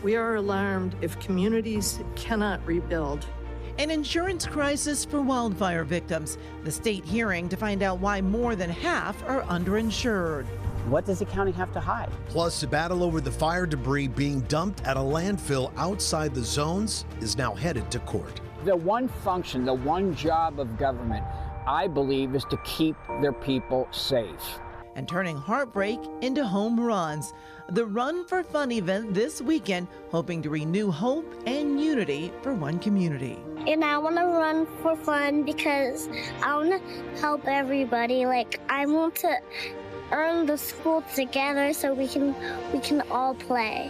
We are alarmed if communities cannot rebuild. An insurance crisis for wildfire victims. The state hearing to find out why more than half are underinsured. What does the county have to hide? Plus, a battle over the fire debris being dumped at a landfill outside the zones is now headed to court. The one function, the one job of government, I believe, is to keep their people safe. And turning heartbreak into home runs. The Run for Fun event this weekend, hoping to renew hope and unity for one community. And I want to run for fun because I want to help everybody. Like, I want to earn the school together so we can all play.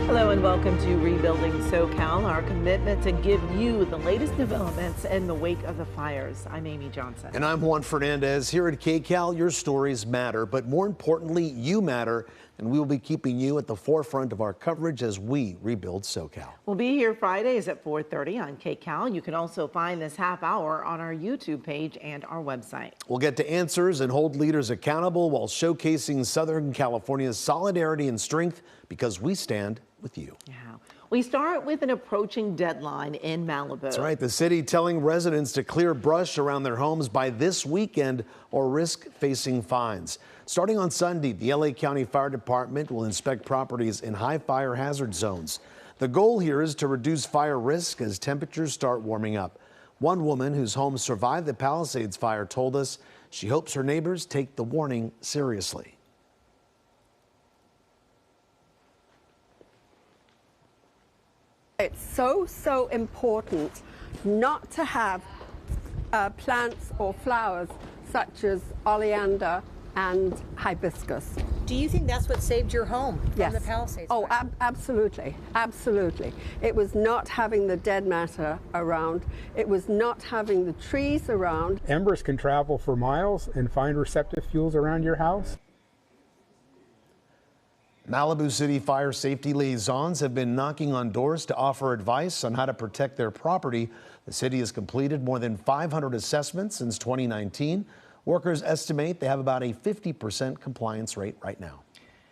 Hello and welcome to Rebuilding SoCal, our commitment to give you the latest developments in the wake of the fires. I'm Amy Johnson. And I'm Juan Fernandez. Here at KCAL, your stories matter, but more importantly, you matter. And we will be keeping you at the forefront of our coverage as we rebuild SoCal. We'll be here Fridays at 4:30 on KCAL. You can also find this half hour on our YouTube page and our website. We'll get to answers and hold leaders accountable while showcasing Southern California's solidarity and strength, because we stand with you. Yeah. We start with an approaching deadline in Malibu. That's right. The city telling residents to clear brush around their homes by this weekend or risk facing fines. Starting on Sunday, the LA County Fire Department will inspect properties in high fire hazard zones. The goal here is to reduce fire risk as temperatures start warming up. One woman whose home survived the Palisades fire told us she hopes her neighbors take the warning seriously. It's so important not to have plants or flowers such as oleander and hibiscus. Do you think that's what saved your home from the Palisades? Oh, absolutely, absolutely. It was not having the dead matter around. It was not having the trees around. Embers can travel for miles and find receptive fuels around your house. Malibu City fire safety liaisons have been knocking on doors to offer advice on how to protect their property. The city has completed more than 500 assessments since 2019. Workers estimate they have about a 50% compliance rate right now.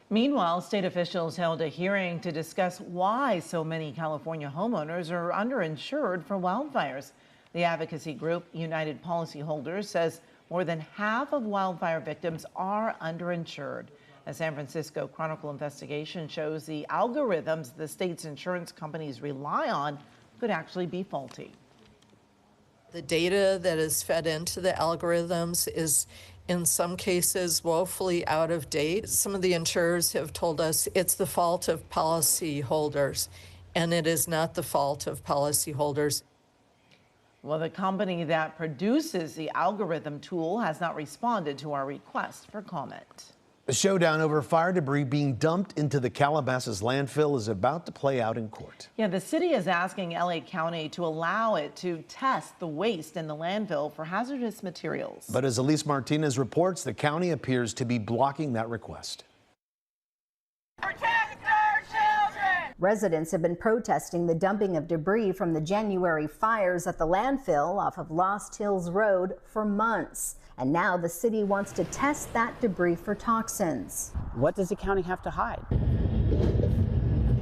Meanwhile, state officials held a hearing to discuss why so many California homeowners are underinsured for wildfires. The advocacy group United Policyholders says more than half of wildfire victims are underinsured. A San Francisco Chronicle investigation shows the algorithms the state's insurance companies rely on could actually be faulty. The data that is fed into the algorithms is in some cases woefully out of date. Some of the insurers have told us it's the fault of policyholders, and it is not the fault of policyholders. Well, the company that produces the algorithm tool has not responded to our request for comment. A showdown over fire debris being dumped into the Calabasas landfill is about to play out in court. Yeah, the city is asking LA County to allow it to test the waste in the landfill for hazardous materials. But as Elise Martinez reports, the county appears to be blocking that request. Protect our children! Residents have been protesting the dumping of debris from the January fires at the landfill off of Lost Hills Road for months. And now the city wants to test that debris for toxins. What does the county have to hide?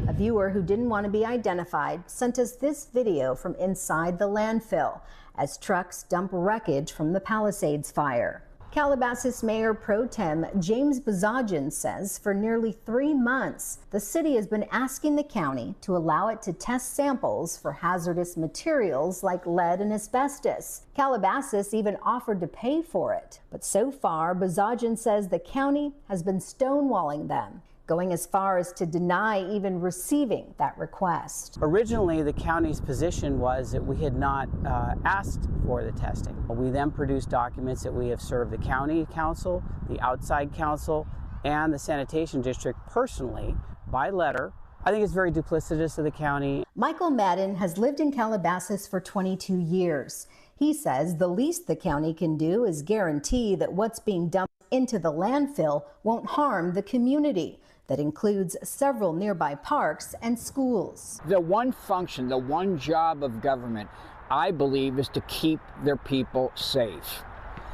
A viewer who didn't want to be identified sent us this video from inside the landfill as trucks dump wreckage from the Palisades fire. Calabasas Mayor Pro Tem James Bazagian says for nearly 3 months, the city has been asking the county to allow it to test samples for hazardous materials like lead and asbestos. Calabasas even offered to pay for it. But so far, Bazagian says the county has been stonewalling them, going as far as to deny even receiving that request. Originally, the county's position was that we had not asked for the testing. We then produced documents that we have served the county council, the outside council, and the sanitation district personally by letter. I think it's very duplicitous of the county. Michael Madden has lived in Calabasas for 22 years. He says the least the county can do is guarantee that what's being dumped into the landfill won't harm the community. That includes several nearby parks and schools. The one function, the one job of government, I believe, is to keep their people safe.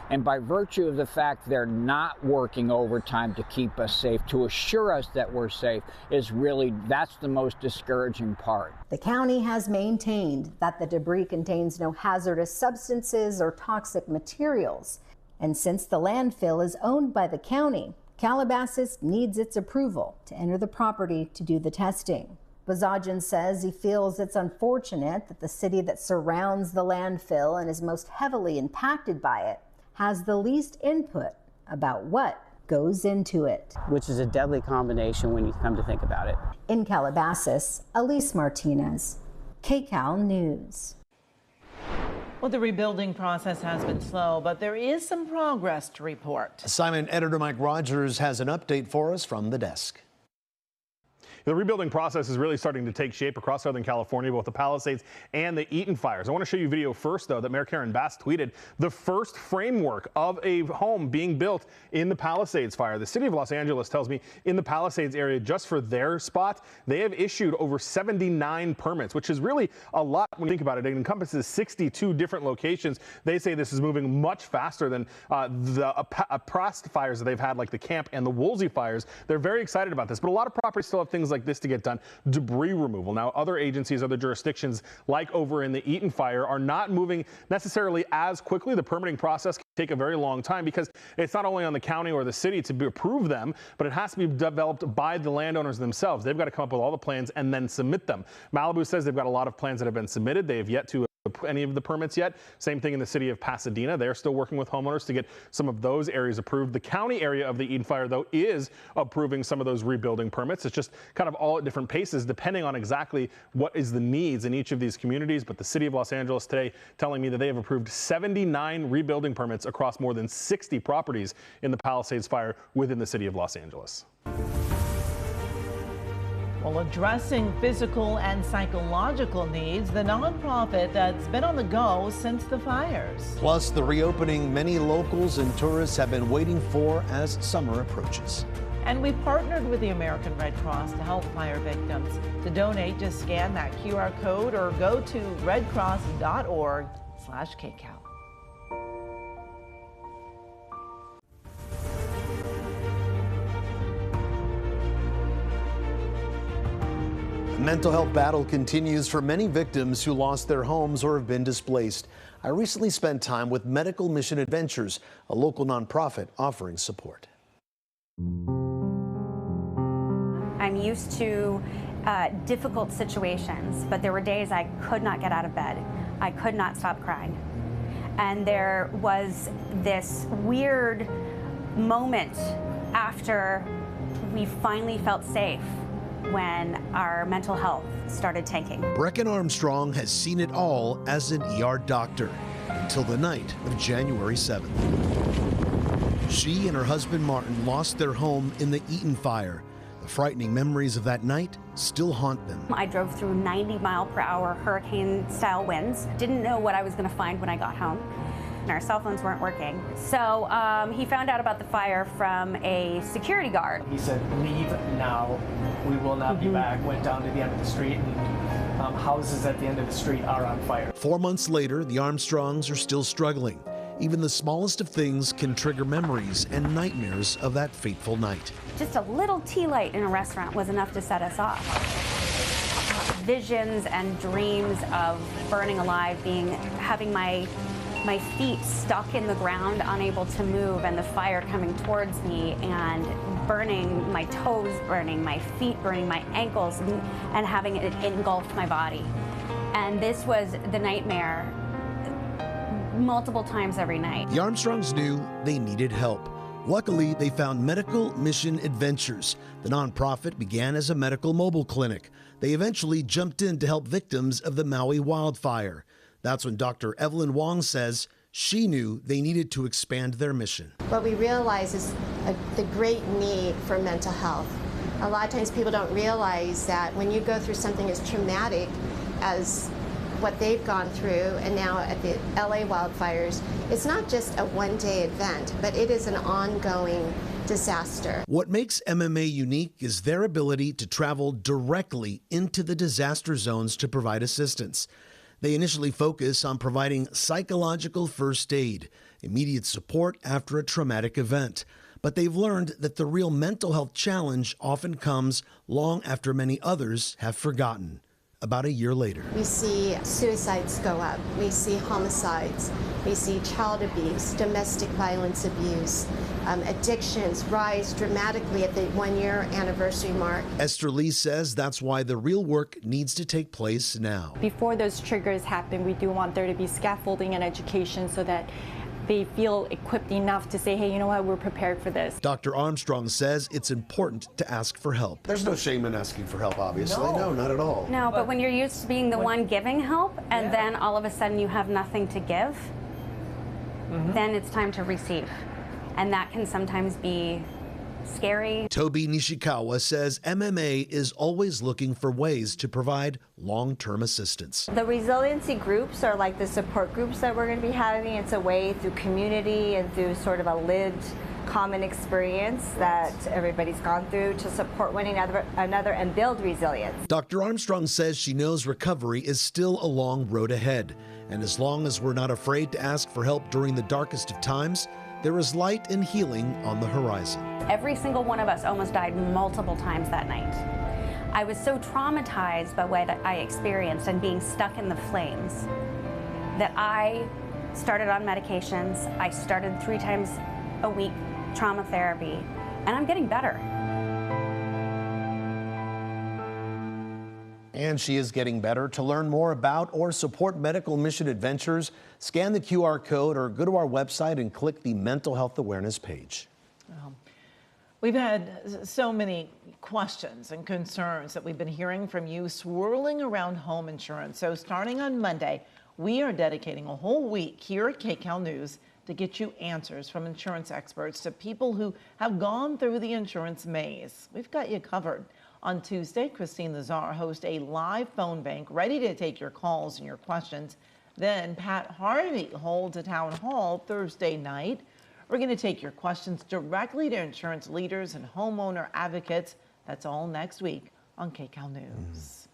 And by virtue of the fact they're not working overtime to keep us safe, to assure us that we're safe, that's the most discouraging part. The county has maintained that the debris contains no hazardous substances or toxic materials. And since the landfill is owned by the county, Calabasas needs its approval to enter the property to do the testing. Bazagian says he feels it's unfortunate that the city that surrounds the landfill and is most heavily impacted by it has the least input about what goes into it. Which is a deadly combination when you come to think about it. In Calabasas, Elise Martinez, KCAL News. Well, the rebuilding process has been slow, but there is some progress to report. Assignment editor Mike Rogers has an update for us from the desk. The rebuilding process is really starting to take shape across Southern California, both the Palisades and the Eaton Fires. I want to show you a video first, though, that Mayor Karen Bass tweeted. The first framework of a home being built in the Palisades fire. The city of Los Angeles tells me in the Palisades area, just for their spot, they have issued over 79 permits, which is really a lot when you think about it. It encompasses 62 different locations. They say this is moving much faster than the past fires that they've had, like the Camp and the Woolsey fires. They're very excited about this, but a lot of properties still have things like this to get done. Debris removal. Now, other agencies, other jurisdictions, like over in the Eaton fire, are not moving necessarily as quickly. The permitting process can take a very long time because it's not only on the county or the city to approve them, but it has to be developed by the landowners themselves. They've got to come up with all the plans and then submit them. Malibu says they've got a lot of plans that have been submitted. They have yet to any of the permits yet. Same thing in the city of Pasadena. They're still working with homeowners to get some of those areas approved. The county area of the Eaton fire, though, is approving some of those rebuilding permits. It's just kind of all at different paces depending on exactly what is the needs in each of these communities. But the city of Los Angeles today telling me that they have approved 79 rebuilding permits across more than 60 properties in the Palisades fire within the city of Los Angeles. Well, addressing physical and psychological needs, the nonprofit that's been on the go since the fires. Plus, the reopening many locals and tourists have been waiting for as summer approaches. And we partnered with the American Red Cross to help fire victims. To donate, just scan that QR code or go to redcross.org/KCAL. The mental health battle continues for many victims who lost their homes or have been displaced. I recently spent time with Medical Mission Adventures, a local nonprofit offering support. I'm used to difficult situations, but there were days I could not get out of bed. I could not stop crying. And there was this weird moment after we finally felt safe when our mental health started tanking. Brecken Armstrong has seen it all as an ER doctor until the night of January 7th. She and her husband Martin lost their home in the Eaton fire. The frightening memories of that night still haunt them. I drove through 90-mile-per-hour hurricane-style winds. Didn't know what I was going to find when I got home. And our cell phones weren't working. So he found out about the fire from a security guard. He said, "Leave now. We will not be back." Went down to the end of the street, and houses at the end of the street are on fire. 4 months later, the Armstrongs are still struggling. Even the smallest of things can trigger memories and nightmares of that fateful night. Just a little tea light in a restaurant was enough to set us off. Visions and dreams of burning alive, having my feet stuck in the ground, unable to move, and the fire coming towards me and burning, my toes burning, my feet burning, my ankles, and having it engulf my body. And this was the nightmare multiple times every night. The Armstrongs knew they needed help. Luckily, they found Medical Mission Adventures. The nonprofit began as a medical mobile clinic. They eventually jumped in to help victims of the Maui wildfire. That's when Dr. Evelyn Wong says she knew they needed to expand their mission. What we realize is the great need for mental health. A lot of times people don't realize that when you go through something as traumatic as what they've gone through, and now at the LA wildfires, it's not just a one-day event, but it is an ongoing disaster. What makes MMA unique is their ability to travel directly into the disaster zones to provide assistance. They initially focus on providing psychological first aid, immediate support after a traumatic event. But they've learned that the real mental health challenge often comes long after many others have forgotten. About a year later, we see suicides go up, we see homicides, we see child abuse, domestic violence abuse, addictions rise dramatically at the 1-year anniversary mark. Esther Lee says that's why the real work needs to take place now. Before those triggers happen, we do want there to be scaffolding and education so that they feel equipped enough to say, hey, you know what, we're prepared for this. Dr. Armstrong says it's important to ask for help. There's no shame in asking for help, obviously. No, not at all. No, but when you're used to being the one giving help and then all of a sudden you have nothing to give, then it's time to receive. And that can sometimes be scary. Toby Nishikawa says MMA is always looking for ways to provide long-term assistance. The resiliency groups are like the support groups that we're going to be having. It's a way through community and through sort of a lived common experience that everybody's gone through to support one another and build resilience. Dr. Armstrong says she knows recovery is still a long road ahead. And as long as we're not afraid to ask for help during the darkest of times, there is light and healing on the horizon. Every single one of us almost died multiple times that night. I was so traumatized by what I experienced and being stuck in the flames that I started on medications. I started 3 times a week trauma therapy, and I'm getting better. And she is getting better. To learn more about or support Medical Mission Adventures, scan the QR code or go to our website and click the Mental Health Awareness page. We've had so many questions and concerns that we've been hearing from you swirling around home insurance. So starting on Monday, we are dedicating a whole week here at KCAL News to get you answers from insurance experts to people who have gone through the insurance maze. We've got you covered. On Tuesday, Christine Lazar hosts a live phone bank ready to take your calls and your questions. Then Pat Harvey holds a town hall Thursday night. We're going to take your questions directly to insurance leaders and homeowner advocates. That's all next week on KCAL News.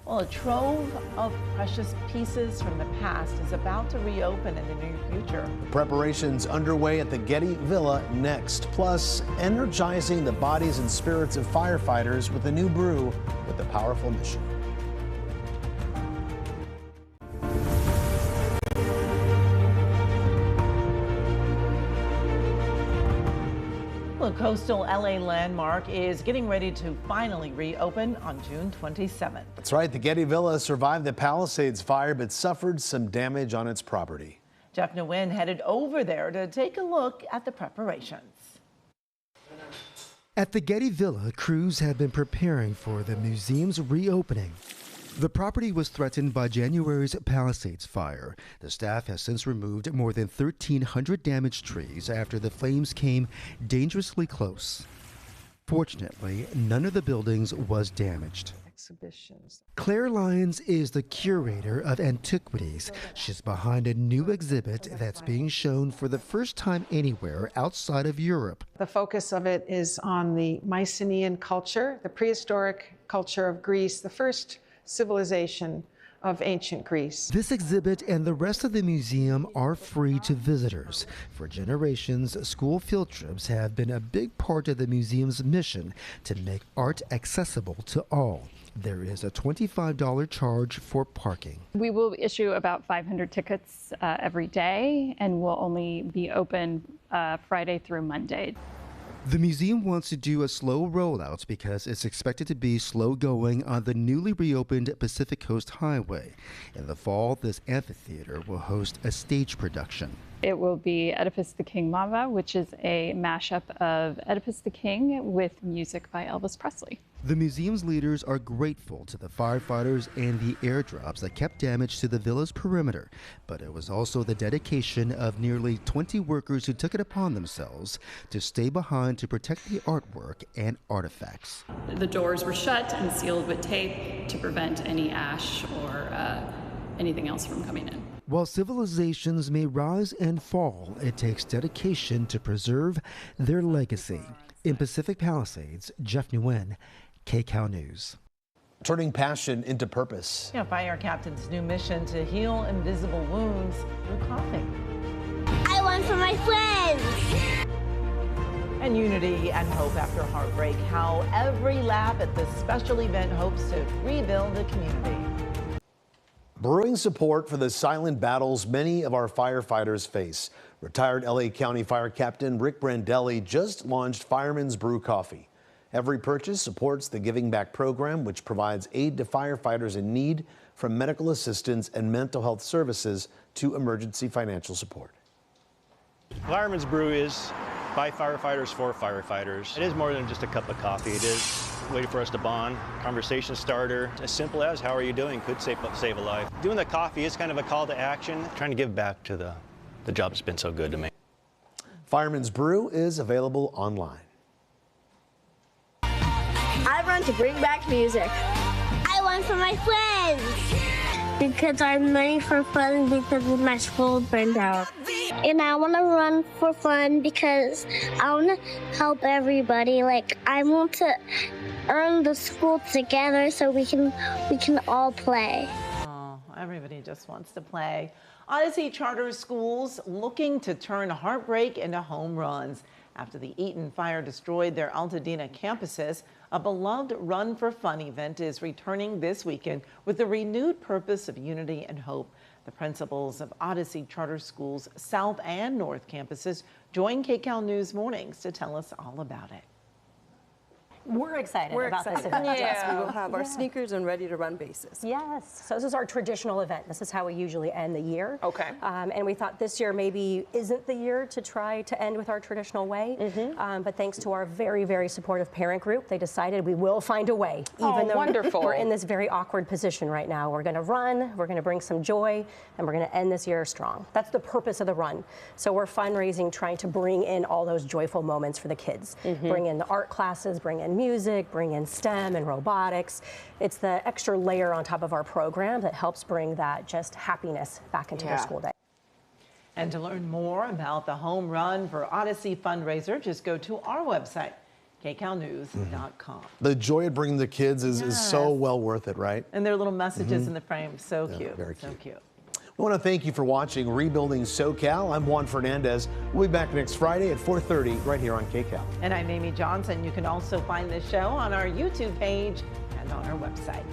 Well, a trove of precious pieces from the past is about to reopen in the near future. Preparations underway at the Getty Villa next. Plus, energizing the bodies and spirits of firefighters with a new brew with a powerful mission. The coastal LA landmark is getting ready to finally reopen on June 27th. That's right. The Getty Villa survived the Palisades fire but suffered some damage on its property. Jeff Nguyen headed over there to take a look at the preparations. At the Getty Villa, crews had been preparing for the museum's reopening. The property was threatened by January's Palisades fire. The staff has since removed more than 1,300 damaged trees after the flames came dangerously close. Fortunately, none of the buildings was damaged. Claire Lyons is the curator of antiquities. She's behind a new exhibit that's being shown for the first time anywhere outside of Europe. The focus of it is on the Mycenaean culture, the prehistoric culture of Greece, the first civilization of ancient Greece. This exhibit and the rest of the museum are free to visitors. For generations, school field trips have been a big part of the museum's mission to make art accessible to all. There is a $25 charge for parking. We will issue about 500 tickets every day, and we'll only be open Friday through Monday. The museum wants to do a slow rollout because it's expected to be slow going on the newly reopened Pacific Coast Highway. In the fall, this amphitheater will host a stage production. It will be Oedipus the King Mama, which is a mashup of Oedipus the King with music by Elvis Presley. The museum's leaders are grateful to the firefighters and the airdrops that kept damage to the villa's perimeter, but it was also the dedication of nearly 20 workers who took it upon themselves to stay behind to protect the artwork and artifacts. The doors were shut and sealed with tape to prevent any ash or anything else from coming in. While civilizations may rise and fall, it takes dedication to preserve their legacy. In Pacific Palisades, Jeff Nguyen, KCAL News. Turning passion into purpose. Yeah, fire captain's new mission to heal invisible wounds through coughing. I want for my friends. And unity and hope after heartbreak. How every lap at this special event hopes to rebuild the community. Brewing support for the silent battles many of our firefighters face. Retired LA County Fire Captain Rick Brandelli just launched Fireman's Brew Coffee. Every purchase supports the Giving Back program, which provides aid to firefighters in need, from medical assistance and mental health services to emergency financial support. Fireman's Brew is by firefighters for firefighters. It is more than just a cup of coffee. It is a way for us to bond, conversation starter. As simple as "how are you doing" could save a life. Doing the coffee is kind of a call to action, trying to give back to the job that's been so good to me. Fireman's Brew is available online. I run to bring back music. I run for my friends. Because I'm running for fun because my school burned out. And I want to run for fun because I want to help everybody. Like, I want to earn the school together so we can all play. Oh, everybody just wants to play. Odyssey Charter Schools looking to turn heartbreak into home runs. After the Eaton fire destroyed their Altadena campuses, a beloved Run for Fun event is returning this weekend with the renewed purpose of unity and hope. The principals of Odyssey Charter Schools South and North campuses join KCAL News Mornings to tell us all about it. We're excited about this event. Yes, we will have our sneakers and ready-to-run bases. Yes. So this is our traditional event. This is how we usually end the year. Okay. And we thought this year maybe isn't the year to try to end with our traditional way. But thanks to our very, very supportive parent group, they decided we will find a way. Even though wonderful. We're in this very awkward position right now. We're going to run, we're going to bring some joy, and we're going to end this year strong. That's the purpose of the run. So we're fundraising, trying to bring in all those joyful moments for the kids. Bring in the art classes, bring in music, bring in STEM and robotics. It's the extra layer on top of our program that helps bring that just happiness back into their school day. And to learn more about the home run for Odyssey fundraiser, just go to our website, kcalnews.com. The joy of bringing the kids is so well worth it, right? And their little messages in the frame, so cute. Very so cute. We want to thank you for watching Rebuilding SoCal. I'm Juan Fernandez. We'll be back next Friday at 4:30 right here on KCAL. And I'm Amy Johnson. You can also find this show on our YouTube page and on our website.